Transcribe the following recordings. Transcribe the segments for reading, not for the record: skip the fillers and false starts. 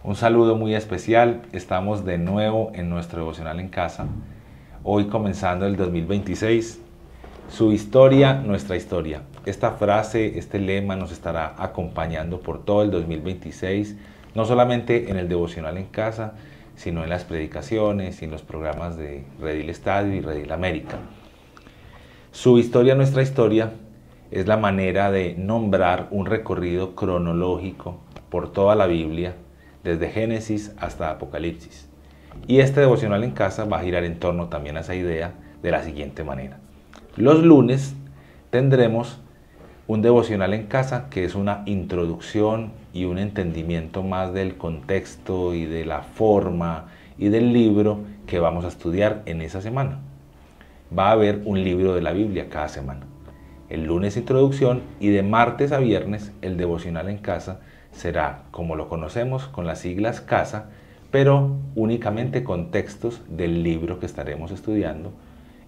Un saludo muy especial, estamos de nuevo en nuestro devocional en casa, hoy comenzando el 2026, su historia, nuestra historia. Esta frase, este lema nos estará acompañando por todo el 2026, no solamente en el devocional en casa, sino en las predicaciones y en los programas de Redil Estadio y Redil América. Su historia, nuestra historia, es la manera de nombrar un recorrido cronológico por toda la Biblia, desde Génesis hasta Apocalipsis. Y este devocional en casa va a girar en torno también a esa idea de la siguiente manera. Los lunes tendremos un devocional en casa que es una introducción y un entendimiento más del contexto y de la forma y del libro que vamos a estudiar en esa semana. Va a haber un libro de la Biblia cada semana. El lunes introducción y de martes a viernes el devocional en casa será como lo conocemos con las siglas casa, pero únicamente con textos del libro que estaremos estudiando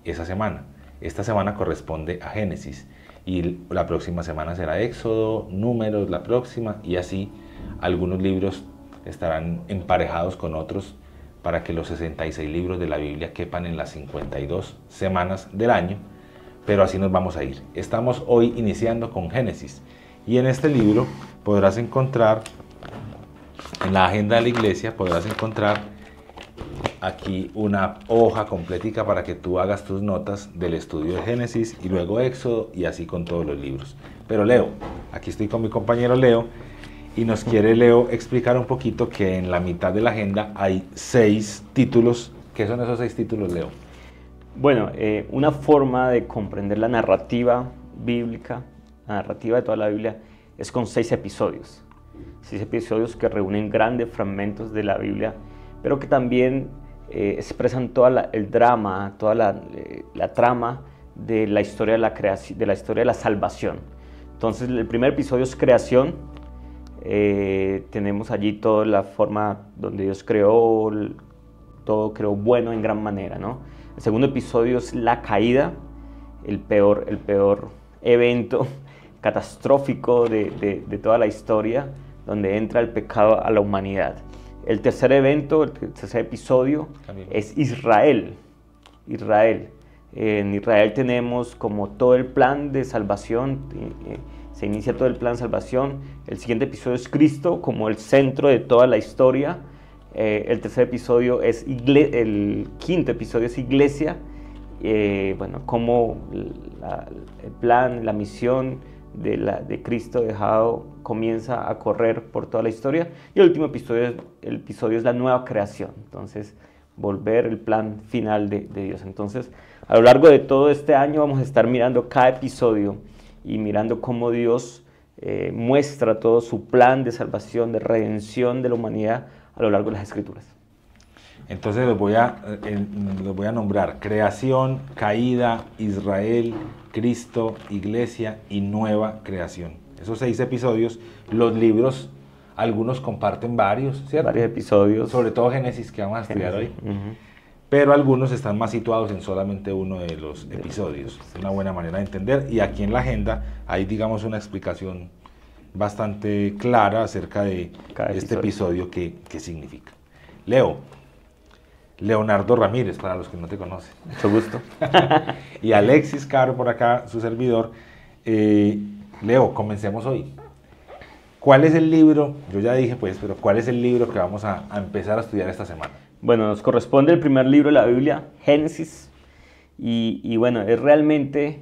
esa semana. Esta semana corresponde a Génesis y la próxima semana será Éxodo, Números la próxima y así algunos libros estarán emparejados con otros para que los 66 libros de la Biblia quepan en las 52 semanas del año, pero así nos vamos a ir. Estamos hoy iniciando con Génesis y en este libro podrás encontrar, en la agenda de la iglesia, podrás encontrar aquí una hoja completica para que tú hagas tus notas del estudio de Génesis y luego Éxodo y así con todos los libros. Pero Leo, aquí estoy con mi compañero Leo y nos quiere Leo explicar un poquito que en la mitad de la agenda hay 6 títulos. ¿Qué son esos 6 títulos, Leo? Bueno, una forma de comprender la narrativa bíblica, la narrativa de toda la Biblia, es con 6 episodios. 6 episodios que reúnen grandes fragmentos de la Biblia, pero que también expresan el drama, toda la trama de la historia de la creación, de la historia de la salvación. Entonces, el primer episodio es creación. Tenemos allí toda la forma donde Dios creó, todo creó bueno en gran manera, ¿no? El segundo episodio es la caída, el peor evento catastrófico de toda la historia, donde entra el pecado a la humanidad. El tercer evento, el tercer episodio es Israel. En Israel tenemos como todo el plan de salvación, se inicia todo el plan de salvación. El siguiente episodio es Cristo como el centro de toda la historia. El tercer episodio es el quinto episodio es Iglesia. Bueno, como el plan, la misión de Cristo dejado comienza a correr por toda la historia. Y el último episodio es la nueva creación. Entonces, volver el plan final de Dios. Entonces, a lo largo de todo este año vamos a estar mirando cada episodio y mirando cómo Dios muestra todo su plan de salvación, de redención de la humanidad a lo largo de las Escrituras. Entonces los voy a nombrar: creación, caída, Israel, Cristo, iglesia y nueva creación. Esos 6 episodios, los libros, algunos comparten varios, ¿cierto? Varios episodios. Sobre todo Génesis, que vamos a estudiar hoy. Uh-huh. Pero algunos están más situados en solamente uno de los episodios. Es una buena manera de entender. Y aquí en la agenda hay, digamos, una explicación bastante clara acerca de este episodio, qué significa. Leo, Leonardo Ramírez, para los que no te conocen. Mucho gusto. Y Alexis Caro, por acá, su servidor. Leo, comencemos hoy. ¿Cuál es el libro? Yo ya dije, pues, pero ¿cuál es el libro que vamos a empezar a estudiar esta semana? Bueno, nos corresponde el primer libro de la Biblia, Génesis. Y bueno, es realmente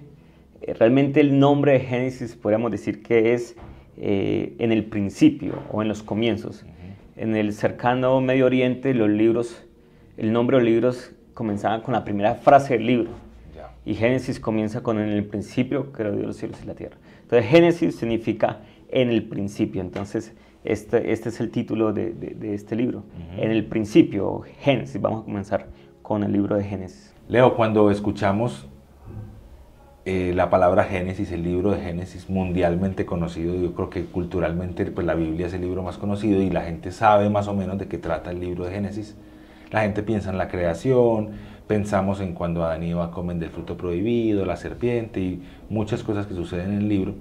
el nombre de Génesis, podríamos decir que es en el principio o en los comienzos. Uh-huh. En el cercano Medio Oriente, el nombre de los libros comenzaba con la primera frase del libro. Yeah. Y Génesis comienza con en el principio creó Dios los cielos y la tierra. Entonces Génesis significa en el principio. Entonces este es el título de este libro. Uh-huh. En el principio, Génesis. Vamos a comenzar con el libro de Génesis. Leo, cuando escuchamos la palabra Génesis, el libro de Génesis, mundialmente conocido, yo creo que culturalmente pues la Biblia es el libro más conocido y la gente sabe más o menos de qué trata el libro de Génesis. La gente piensa en la creación, pensamos en cuando Adán y Eva comen del fruto prohibido, la serpiente y muchas cosas que suceden en el libro.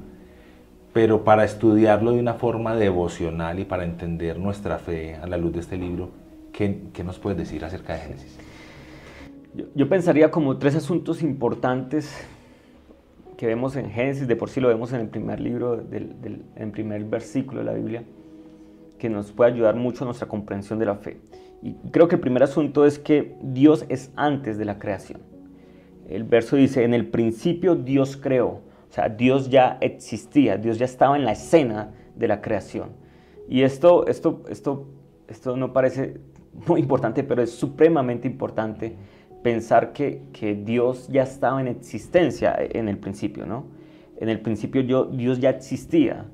pero para estudiarlo de una forma devocional y para entender nuestra fe a la luz de este libro, ¿qué nos puedes decir acerca de Génesis? Yo pensaría como 3 asuntos importantes que vemos en Génesis, de por sí lo vemos en el primer libro, en el primer versículo de la Biblia, que nos puede ayudar mucho a nuestra comprensión de la fe. Y creo que el primer asunto es que Dios es antes de la creación. El verso dice, en el principio Dios creó. O sea, Dios ya existía, Dios ya estaba en la escena de la creación. Y esto no parece muy importante, pero es supremamente importante pensar que Dios ya estaba en existencia en el principio, ¿no? En el principio Dios ya existía.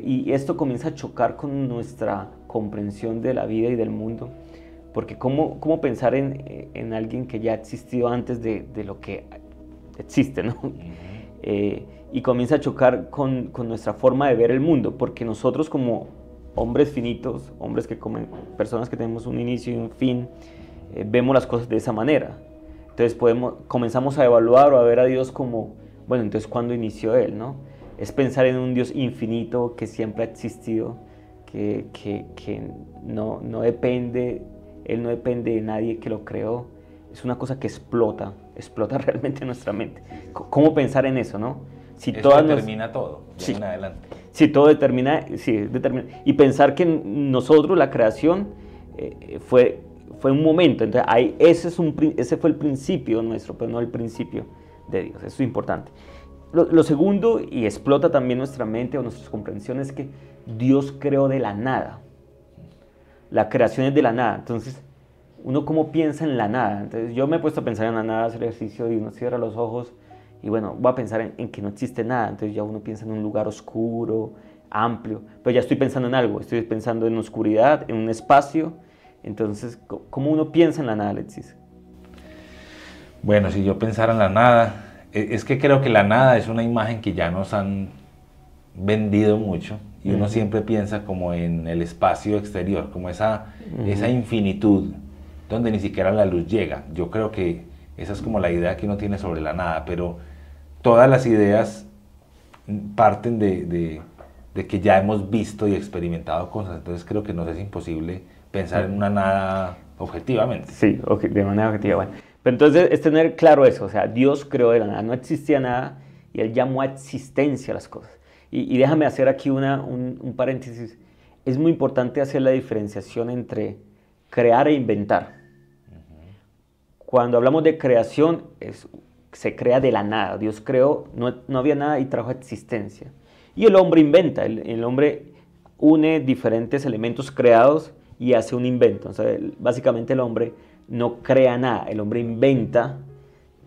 Y esto comienza a chocar con nuestra comprensión de la vida y del mundo. Porque ¿cómo pensar en alguien que ya existió antes de lo que existe, ¿no? Y comienza a chocar con nuestra forma de ver el mundo, porque nosotros como hombres finitos, personas que tenemos un inicio y un fin, vemos las cosas de esa manera. Entonces comenzamos a evaluar o a ver a Dios como, bueno, entonces ¿cuándo inició Él, no? Es pensar en un Dios infinito que siempre ha existido, que no depende, Él no depende de nadie que lo creó. Es una cosa que explota realmente nuestra mente. ¿Cómo pensar en eso, no? Si eso determina todo, sí, en adelante. Sí, todo determina. Y pensar que nosotros, la creación, fue un momento. Entonces, ese fue el principio nuestro, pero no el principio de Dios. Eso es importante. Lo segundo, y explota también nuestra mente o nuestras comprensiones, es que Dios creó de la nada. La creación es de la nada. Entonces, uno cómo piensa en la nada. Entonces yo me he puesto a pensar en la nada, hacer ejercicio y uno cierra los ojos y bueno, voy a pensar en que no existe nada. Entonces ya uno piensa en un lugar oscuro, amplio, pero ya estoy pensando en algo, estoy pensando en oscuridad, en un espacio. Entonces, ¿cómo uno piensa en la nada, Alexis? Bueno, si yo pensara en la nada, es que creo que la nada es una imagen que ya nos han vendido mucho y uno siempre piensa como en el espacio exterior, como esa infinitud donde ni siquiera la luz llega. Yo creo que esa es como la idea que uno tiene sobre la nada, pero todas las ideas parten de que ya hemos visto y experimentado cosas, entonces creo que nos es imposible pensar en una nada objetivamente. Sí, de manera objetiva, bueno. Pero entonces es tener claro eso, o sea, Dios creó de la nada, no existía nada y Él llamó a existencia las cosas. Y déjame hacer aquí un paréntesis. Es muy importante hacer la diferenciación entre crear e inventar. Cuando hablamos de creación, se crea de la nada. Dios creó, no había nada y trajo existencia. Y el hombre inventa, el hombre une diferentes elementos creados y hace un invento. O sea, básicamente el hombre no crea nada, el hombre inventa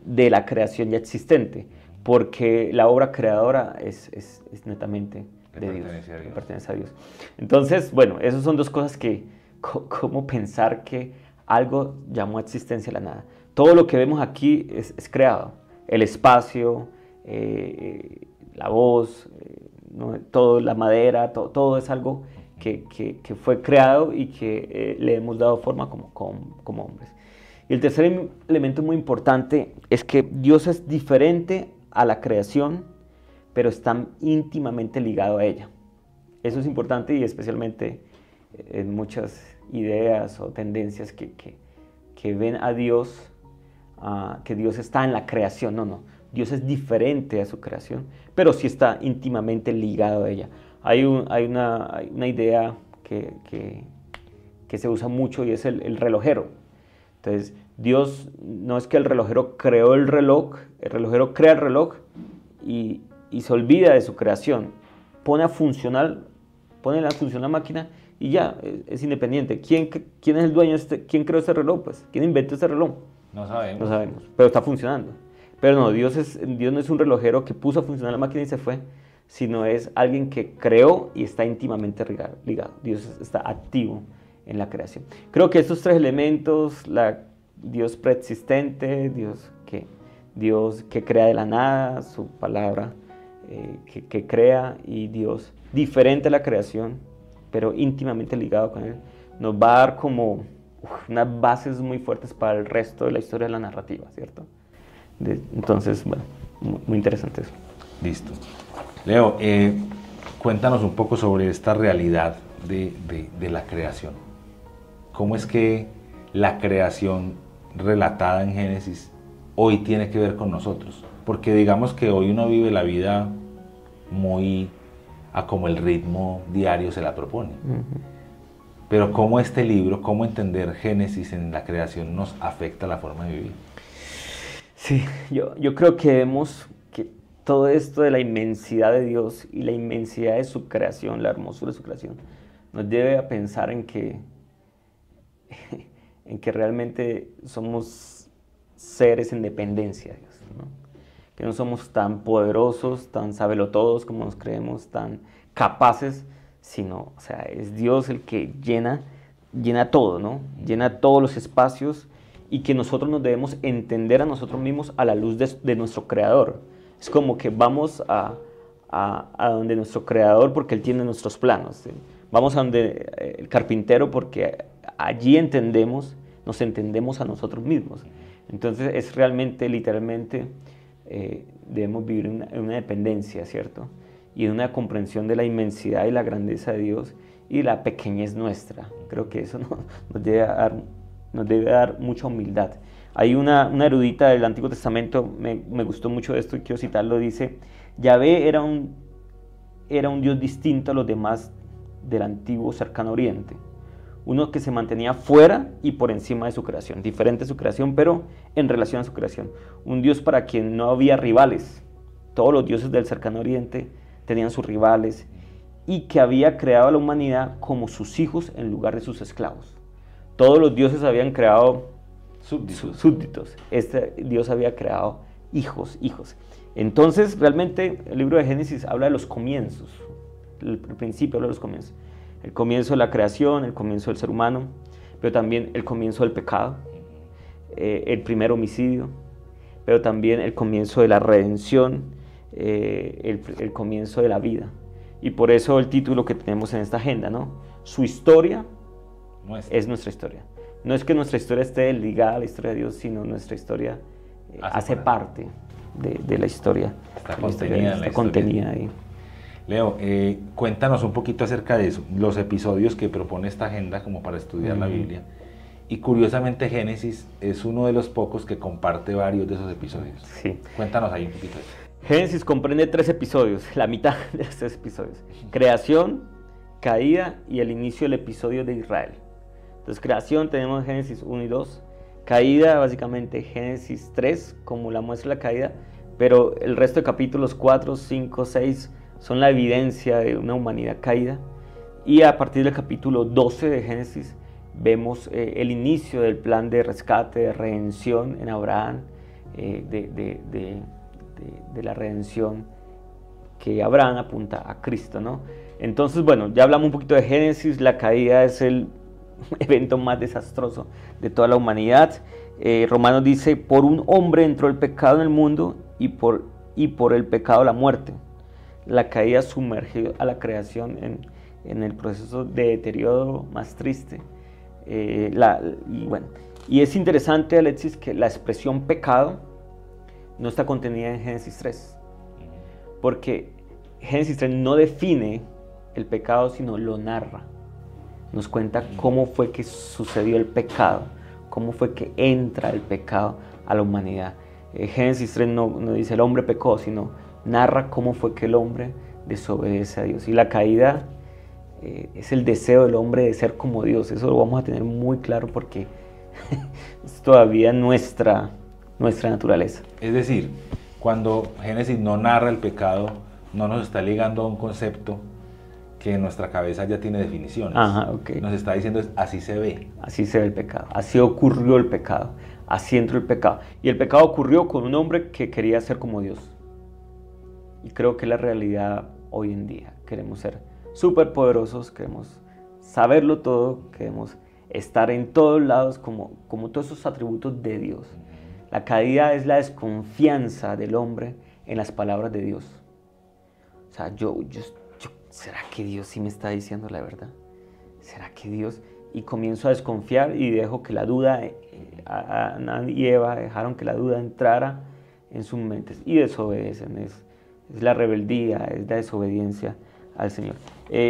de la creación ya existente, porque la obra creadora es netamente de Dios, pertenece a Dios. Entonces, bueno, esas son dos cosas que, cómo pensar que algo llamó a existencia la nada. Todo lo que vemos aquí es creado. El espacio, la voz, todo, la madera, todo es algo que fue creado y que le hemos dado forma como hombres. Y el tercer elemento muy importante es que Dios es diferente a la creación, pero está íntimamente ligado a ella. Eso es importante y especialmente en muchas ideas o tendencias que ven a Dios, que Dios está en la creación. No, Dios es diferente a su creación, pero sí está íntimamente ligado a ella. Hay una idea que se usa mucho y es el relojero. Entonces, Dios no es que el relojero creó el relojero crea el reloj y se olvida de su creación. Pone a funcionar la máquina y ya, es independiente. ¿Quién es el dueño? ¿Quién creó este reloj? Pues, ¿quién inventó este reloj? No sabemos. No sabemos, pero está funcionando. Pero no, Dios no es un relojero que puso a funcionar la máquina y se fue, sino es alguien que creó y está íntimamente ligado. Dios está activo en la creación. Creo que estos tres elementos, Dios preexistente, Dios que crea de la nada, su palabra que crea, y Dios diferente a la creación, pero íntimamente ligado con Él, nos va a dar como unas bases muy fuertes para el resto de la historia de la narrativa, ¿cierto? Entonces, bueno, muy interesante eso. Listo. Leo, cuéntanos un poco sobre esta realidad de la creación. ¿Cómo es que la creación relatada en Génesis hoy tiene que ver con nosotros? Porque digamos que hoy uno vive la vida muy a como el ritmo diario se la propone. Pero cómo este libro, cómo entender Génesis en la creación nos afecta la forma de vivir. Sí, yo creo que vemos que todo esto de la inmensidad de Dios y la inmensidad de su creación, la hermosura de su creación, nos debe a pensar en que realmente somos seres en dependencia de Dios, ¿no? Que no somos tan poderosos, tan sabelotodos como nos creemos, tan capaces, sino, o sea, es Dios el que llena todo, ¿no? Llena todos los espacios, y que nosotros nos debemos entender a nosotros mismos a la luz de nuestro Creador. Es como que vamos a donde nuestro Creador porque Él tiene nuestros planos, ¿sí? Vamos a donde el carpintero porque allí nos entendemos a nosotros mismos. Entonces es realmente, literalmente, debemos vivir en una dependencia, ¿cierto? Y en una comprensión de la inmensidad y la grandeza de Dios y la pequeñez nuestra. Creo que eso nos debe dar mucha humildad. Hay una erudita del Antiguo Testamento, me gustó mucho esto y quiero citarlo, dice: Yahvé era un Dios distinto a los demás del antiguo cercano oriente, uno que se mantenía fuera y por encima de su creación, diferente a su creación, pero en relación a su creación. Un Dios para quien no había rivales. Todos los dioses del cercano oriente tenían sus rivales, y que había creado a la humanidad como sus hijos en lugar de sus esclavos. Todos los dioses habían creado súbditos. Este Dios había creado hijos. Entonces, realmente, el libro de Génesis habla de los comienzos. El principio habla de los comienzos. El comienzo de la creación, el comienzo del ser humano, pero también el comienzo del pecado, el primer homicidio, pero también el comienzo de la redención, el comienzo de la vida. Y por eso el título que tenemos en esta agenda, ¿no? Su historia es nuestra historia. No es que nuestra historia esté ligada a la historia de Dios, sino nuestra historia hace parte de la historia. Está contenida ahí. Leo, cuéntanos un poquito acerca de eso, los episodios que propone esta agenda como para estudiar la Biblia. Y curiosamente Génesis es uno de los pocos que comparte varios de esos episodios. Sí. Cuéntanos ahí un poquito de eso. Génesis comprende 3 episodios, la mitad de los 3 episodios. Creación, caída y el inicio del episodio de Israel. Entonces, creación tenemos Génesis 1 y 2. Caída, básicamente Génesis 3, como la muestra de la caída, pero el resto de capítulos 4, 5, 6 son la evidencia de una humanidad caída. Y a partir del capítulo 12 de Génesis vemos el inicio del plan de rescate, de redención en Abraham, de la redención que Abraham apunta a Cristo, ¿no? Entonces, bueno, ya hablamos un poquito de Génesis. La caída es el evento más desastroso de toda la humanidad. Romanos dice: por un hombre entró el pecado en el mundo, y por el pecado la muerte. La caída sumergió a la creación en el proceso de deterioro más triste. Y es interesante, Alexis, que la expresión pecado no está contenida en Génesis 3, porque Génesis 3 no define el pecado, sino lo narra. Nos cuenta cómo fue que sucedió el pecado, cómo fue que entra el pecado a la humanidad. Génesis 3 no dice el hombre pecó, sino narra cómo fue que el hombre desobedece a Dios. Y la caída es el deseo del hombre de ser como Dios. Eso lo vamos a tener muy claro porque es todavía nuestra naturaleza. Es decir, cuando Génesis no narra el pecado, no nos está ligando a un concepto que en nuestra cabeza ya tiene definiciones. Ajá, okay. Nos está diciendo así se ve. Así se ve el pecado, así ocurrió el pecado, así entró el pecado. Y el pecado ocurrió con un hombre que quería ser como Dios. Y creo que es la realidad hoy en día. Queremos ser súper poderosos, queremos saberlo todo, queremos estar en todos lados como todos esos atributos de Dios. La caída es la desconfianza del hombre en las palabras de Dios. O sea, ¿será que Dios sí me está diciendo la verdad? ¿Será que Dios? Y comienzo a desconfiar y dejo que la duda, Adán y Eva dejaron que la duda entrara en sus mentes y desobedecen. Es la rebeldía, es la desobediencia al Señor.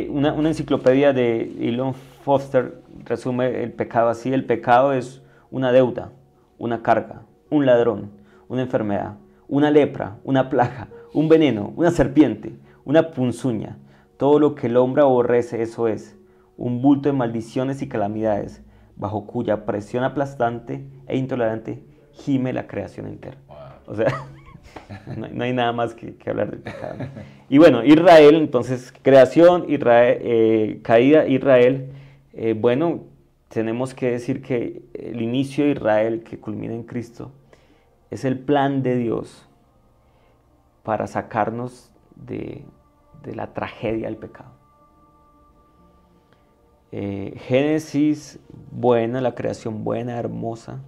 Una enciclopedia de Elon Foster resume el pecado así: el pecado es una deuda, una carga, un ladrón, una enfermedad, una lepra, una plaga, un veneno, una serpiente, una punzoña. Todo lo que el hombre aborrece, eso es, un bulto de maldiciones y calamidades, bajo cuya presión aplastante e intolerante gime la creación entera. Wow. O sea, no hay nada más que hablar del pecado, ¿no? Y bueno, Israel, entonces, creación, Israel, caída, Israel. Bueno, tenemos que decir que el inicio de Israel, que culmina en Cristo, es el plan de Dios para sacarnos de la tragedia del pecado. Génesis, buena, la creación buena, hermosa.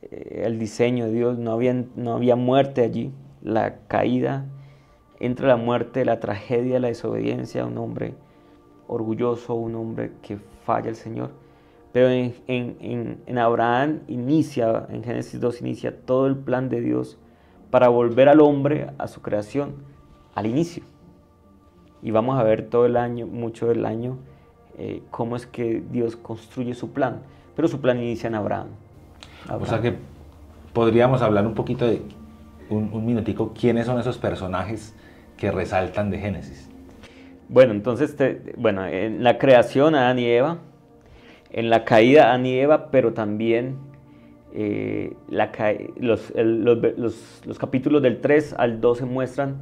El diseño de Dios, no había muerte allí. La caída, entra la muerte, la tragedia, la desobediencia, un hombre orgulloso, un hombre que falla al Señor. Pero en Abraham inicia, en Génesis 2 inicia todo el plan de Dios para volver al hombre a su creación, al inicio. Y vamos a ver todo el año, mucho del año, cómo es que Dios construye su plan. Pero su plan inicia en Abraham. O sea que podríamos hablar un poquito de un minutico, ¿quiénes son esos personajes que resaltan de Génesis? Bueno, entonces, en la creación, Adán y Eva, en la caída, Adán y Eva, pero también los capítulos del 3 al 12 muestran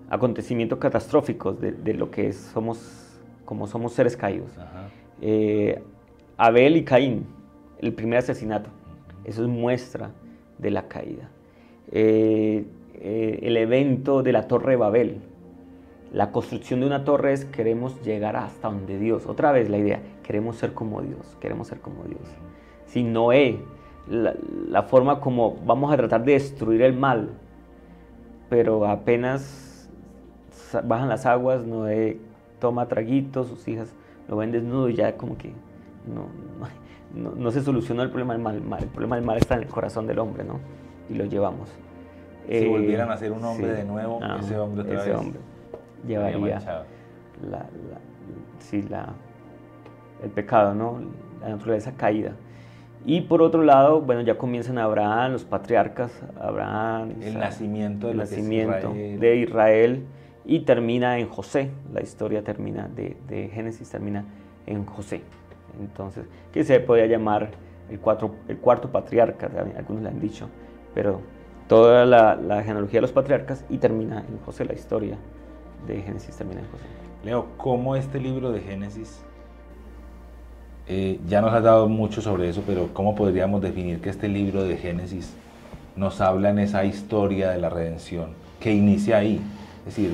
acontecimientos catastróficos de lo que somos, como somos seres caídos. Abel y Caín, el primer asesinato, eso es muestra de la caída. El evento de la Torre de Babel, la construcción de una torre es: queremos llegar hasta donde Dios. Otra vez la idea, queremos ser como Dios, queremos ser como Dios. Si Noé, la forma como vamos a tratar de destruir el mal, pero apenas bajan las aguas, Noé toma traguitos, sus hijas lo ven desnudo y ya como que no se solucionó el problema del mal. El problema del mal está en el corazón del hombre, ¿no? Y lo llevamos. Si volvieran a ser un hombre de nuevo, ese hombre otra vez llevaría el pecado, ¿no? La naturaleza caída. Y por otro lado, bueno, ya comienzan Abraham, los patriarcas, Abraham, el nacimiento de Israel, y termina en José. La historia termina de Génesis, termina en José. Entonces, que se podría llamar el cuarto patriarca, algunos le han dicho, pero toda la genealogía de los patriarcas, y termina en José. La historia de Génesis termina en José. Leo, ¿cómo este libro de Génesis, ya nos has dado mucho sobre eso, pero cómo podríamos definir que este libro de Génesis nos habla en esa historia de la redención que inicia ahí? Es decir,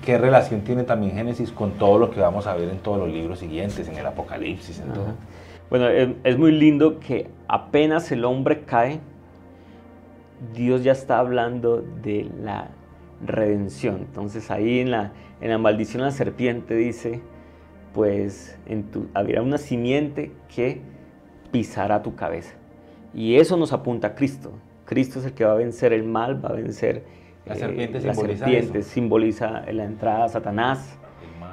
¿qué relación tiene también Génesis con todo lo que vamos a ver en todos los libros siguientes, en el Apocalipsis, en todo? Bueno, es muy lindo que apenas el hombre cae, Dios ya está hablando de la redención. Entonces ahí en la maldición la serpiente dice, pues habrá una simiente que pisará tu cabeza. Y eso nos apunta a Cristo. Cristo es el que va a vencer el mal, va a vencer... La serpiente simboliza la entrada a Satanás.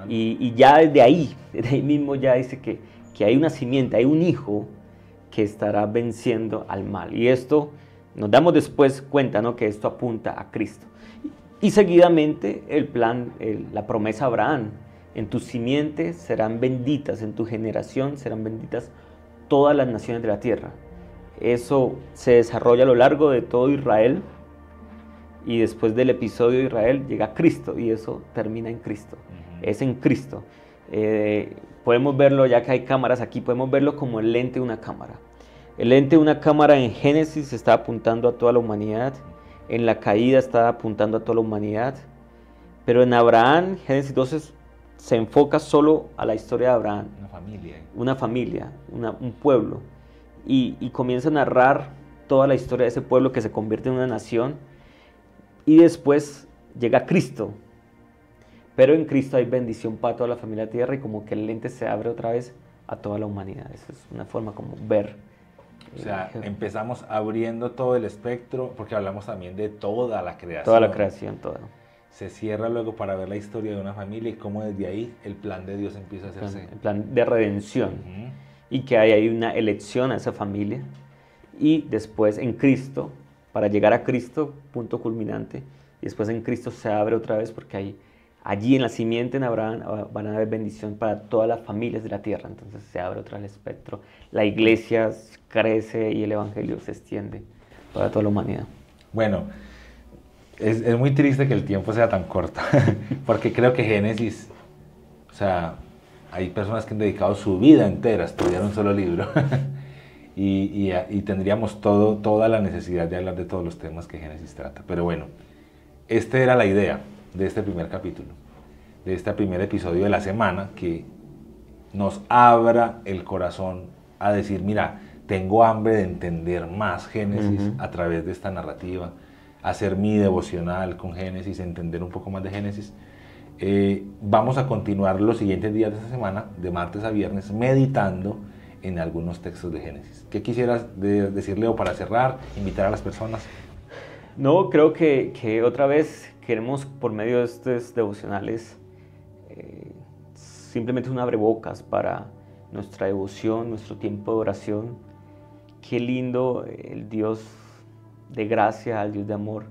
Y ya desde ahí mismo ya dice que hay una simiente, hay un hijo que estará venciendo al mal. Y esto nos damos después cuenta, ¿no?, que esto apunta a Cristo. Y seguidamente la promesa a Abraham: en tus simientes serán benditas, en tu generación serán benditas todas las naciones de la tierra. Eso se desarrolla a lo largo de todo Israel, y después del episodio de Israel llega Cristo, y eso termina en Cristo. Es en Cristo. Podemos verlo, ya que hay cámaras aquí, podemos verlo como el lente de una cámara. El lente de una cámara en Génesis está apuntando a toda la humanidad, en la caída está apuntando a toda la humanidad, pero en Abraham, Génesis 12, se enfoca solo a la historia de Abraham. Una familia, un pueblo, y comienza a narrar toda la historia de ese pueblo que se convierte en una nación, y después llega Cristo. Pero en Cristo hay bendición para toda la familia de la tierra, y como que el lente se abre otra vez a toda la humanidad. Eso es una forma como ver. O sea, empezamos abriendo todo el espectro, porque hablamos también de toda la creación. Toda la creación, toda. se cierra luego para ver la historia de una familia y cómo desde ahí el plan de Dios empieza a hacerse. El plan de redención. Y que hay ahí una elección a esa familia. Y después en Cristo, para llegar a Cristo, punto culminante. Y después en Cristo se abre otra vez porque allí en la simiente en Abraham van a haber bendición para todas las familias de la tierra. Entonces se abre otra vez el espectro. La iglesia crece y el evangelio se extiende para toda la humanidad. Bueno, es muy triste que el tiempo sea tan corto, porque creo que Génesis, o sea, hay personas que han dedicado su vida entera a estudiar un solo libro y tendríamos toda la necesidad de hablar de todos los temas que Génesis trata. Pero bueno, esta era la idea de este primer capítulo, de este primer episodio de la semana, que nos abra el corazón a decir, mira, tengo hambre de entender más Génesis a través de esta narrativa, hacer mi devocional con Génesis, entender un poco más de Génesis. Vamos a continuar los siguientes días de esta semana, de martes a viernes, meditando en algunos textos de Génesis. ¿Qué quisieras decir, Leo, para cerrar, invitar a las personas? No, creo que otra vez queremos, por medio de estos devocionales, simplemente un abrebocas para nuestra devoción, nuestro tiempo de oración. Qué lindo el Dios de gracia, el Dios de amor,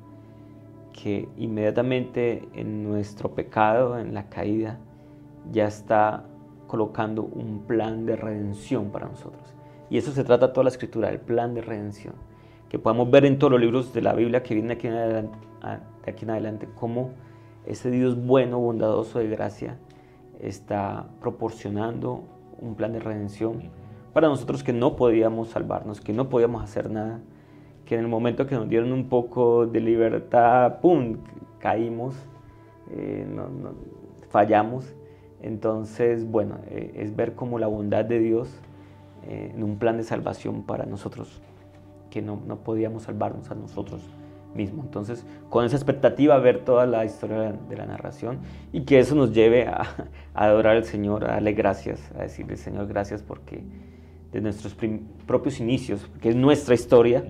que inmediatamente en nuestro pecado, en la caída, ya está colocando un plan de redención para nosotros. Y eso se trata toda la Escritura, el plan de redención, que podamos ver en todos los libros de la Biblia que vienen de aquí en adelante, cómo ese Dios bueno, bondadoso, de gracia, está proporcionando un plan de redención para nosotros que no podíamos salvarnos, que no podíamos hacer nada, que en el momento que nos dieron un poco de libertad, ¡pum!, caímos, fallamos. Entonces, bueno, es ver como la bondad de Dios en un plan de salvación para nosotros, que no podíamos salvarnos a nosotros mismos. Entonces, con esa expectativa, ver toda la historia de la narración y que eso nos lleve a adorar al Señor, a darle gracias, a decirle, Señor, gracias porque de nuestros propios inicios, que es nuestra historia,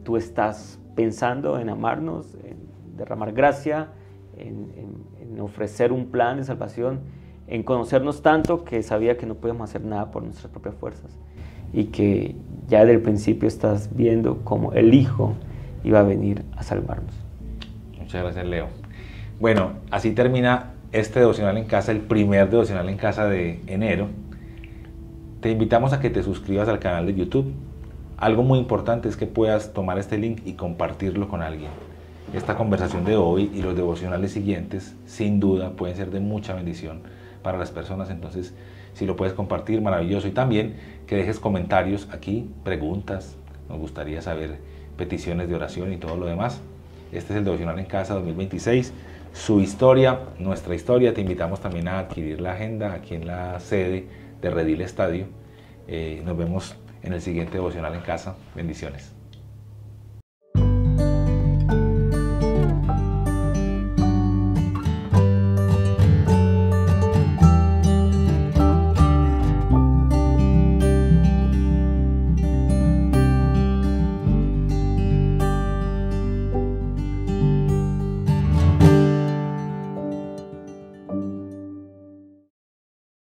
tú estás pensando en amarnos, en derramar gracia, en ofrecer un plan de salvación, en conocernos tanto que sabía que no podíamos hacer nada por nuestras propias fuerzas y que ya desde el principio estás viendo cómo el Hijo iba a venir a salvarnos. Muchas gracias, Leo. Bueno, así termina este devocional en casa, el primer devocional en casa de enero. Te invitamos a que te suscribas al canal de YouTube. Algo muy importante es que puedas tomar este link y compartirlo con alguien. Esta conversación de hoy y los devocionales siguientes, sin duda, pueden ser de mucha bendición para las personas. Entonces, si lo puedes compartir, maravilloso. Y también que dejes comentarios aquí, preguntas. Nos gustaría saber peticiones de oración y todo lo demás. Este es el Devocional en Casa 2026. Su historia, nuestra historia. Te invitamos también a adquirir la agenda aquí en la sede de Redil Estadio. Nos vemos en el siguiente Devocional en Casa. Bendiciones.